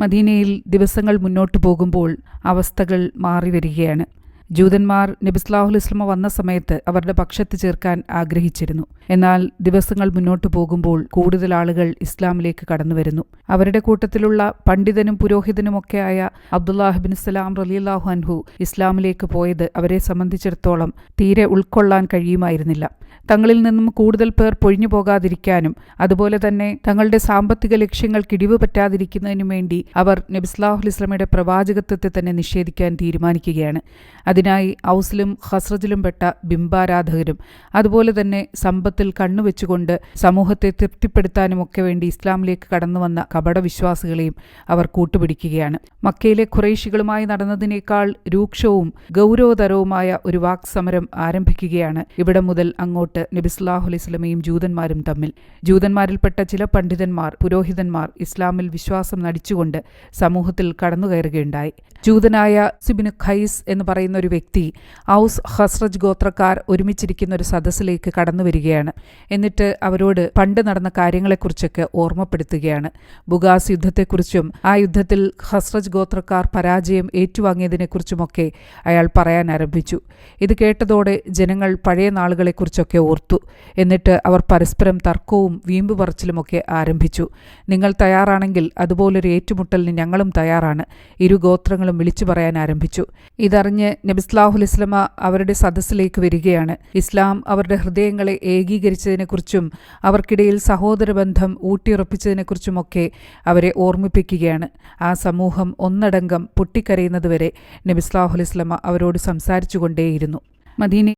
മദീനയിൽ ദിവസങ്ങൾ മുന്നോട്ടു പോകുമ്പോൾ അവസ്ഥകൾ മാറിവരികയാണ്. ജൂതന്മാർ നബി സല്ലല്ലാഹു അലൈഹി വസല്ലം വന്ന സമയത്ത് അവരുടെ പക്ഷത്ത് ചേർക്കാൻ ആഗ്രഹിച്ചിരുന്നു. എന്നാൽ ദിവസങ്ങൾ മുന്നോട്ടു പോകുമ്പോൾ കൂടുതൽ ആളുകൾ ഇസ്ലാമിലേക്ക് കടന്നുവരുന്നു. അവരുടെ കൂട്ടത്തിലുള്ള പണ്ഡിതനും പുരോഹിതനുമൊക്കെയായ അബ്ദുല്ലാഹ് ഇബ്നു സലാം റളിയല്ലാഹു അൻഹു ഇസ്ലാമിലേക്ക് പോയത് അവരെ സംബന്ധിച്ചിടത്തോളം തീരെ ഉൾക്കൊള്ളാൻ കഴിയുമായിരുന്നില്ല. തങ്ങളിൽ നിന്നും കൂടുതൽ പേർ പൊഴിഞ്ഞു പോകാതിരിക്കാനും അതുപോലെ തന്നെ തങ്ങളുടെ സാമ്പത്തിക ലക്ഷ്യങ്ങൾക്ക് ഇടിവ് പറ്റാതിരിക്കുന്നതിനും വേണ്ടി അവർ നബി സല്ലല്ലാഹു അലൈഹി വസല്ലമയുടെ പ്രവാചകത്വത്തെ തന്നെ നിഷേധിക്കാൻ തീരുമാനിക്കുകയാണ്. അതിനായി ഔസിലും ഖസ്റജിലും പെട്ട ബിംബാരാധകരും അതുപോലെ തന്നെ സമ്പത്തിൽ കണ്ണുവെച്ചുകൊണ്ട് സമൂഹത്തെ തൃപ്തിപ്പെടുത്താനുമൊക്കെ വേണ്ടി ഇസ്ലാമിലേക്ക് കടന്നുവന്ന കപടവിശ്വാസികളെയും അവർ കൂട്ടുപിടിക്കുകയാണ്. മക്കയിലെ ഖുറൈശികളുമായി നടന്നതിനേക്കാൾ രൂക്ഷവും ഗൗരവതരവുമായ ഒരു വാക്സമരം ആരംഭിക്കുകയാണ് ഇവിടെ മുതൽ അങ്ങോട്ട് നബി സല്ലല്ലാഹു അലൈഹി വസല്ലമയും ജൂതന്മാരും തമ്മിൽ. ജൂതന്മാരിൽപ്പെട്ട ചില പണ്ഡിതന്മാർ, പുരോഹിതന്മാർ ഇസ്ലാമിൽ വിശ്വാസം നടിച്ചുകൊണ്ട് സമൂഹത്തിൽ കടന്നുകയറുകയുണ്ടായി. ജൂതനായ ഇബ്നു ഖൈസ് എന്ന് പറയുന്ന ഒരു വ്യക്തി ഔസ് ഖസ്റജ് ഗോത്രക്കാർ ഒരുമിച്ചിരിക്കുന്ന ഒരു സദസ്സിലേക്ക് കടന്നു വരികയാണ്. എന്നിട്ട് അവരോട് പണ്ട് നടന്ന കാര്യങ്ങളെക്കുറിച്ചൊക്കെ ഓർമ്മപ്പെടുത്തുകയാണ്. ബുഗാസ് യുദ്ധത്തെക്കുറിച്ചും ആ യുദ്ധത്തിൽ ഖസ്റജ് ഗോത്രക്കാർ പരാജയം ഏറ്റുവാങ്ങിയതിനെക്കുറിച്ചുമൊക്കെ അയാൾ പറയാൻ ആരംഭിച്ചു. ഇത് കേട്ടതോടെ ജനങ്ങൾ പഴയ നാളുകളെക്കുറിച്ചൊക്കെ ഓർത്തു. എന്നിട്ട് അവർ പരസ്പരം തർക്കവും വീമ്പ് പറച്ചിലുമൊക്കെ ആരംഭിച്ചു. നിങ്ങൾ തയ്യാറാണെങ്കിൽ അതുപോലൊരു ഏറ്റുമുട്ടലിന് ഞങ്ങളും തയ്യാറാണ്, ഇരു ഗോത്രങ്ങളും വിളിച്ചു പറയാൻ ആരംഭിച്ചു. ഇതറിഞ്ഞ് നബി സല്ലല്ലാഹു അലൈഹി വസല്ലമ അവരുടെ സദസ്സിലേക്ക് വരികയാണ്. ഇസ്ലാം അവരുടെ ഹൃദയങ്ങളെ ഏകീകരിച്ചതിനെക്കുറിച്ചും അവർക്കിടയിൽ സഹോദരബന്ധം ഊട്ടിയുറപ്പിച്ചതിനെക്കുറിച്ചുമൊക്കെ അവരെ ഓർമ്മിപ്പിക്കുകയാണ്. ആ സമൂഹം ഒന്നടങ്കം പൊട്ടിക്കരയുന്നതുവരെ നബി സല്ലല്ലാഹു അലൈഹി വസല്ലമ അവരോട് സംസാരിച്ചു കൊണ്ടേയിരുന്നു. മദീന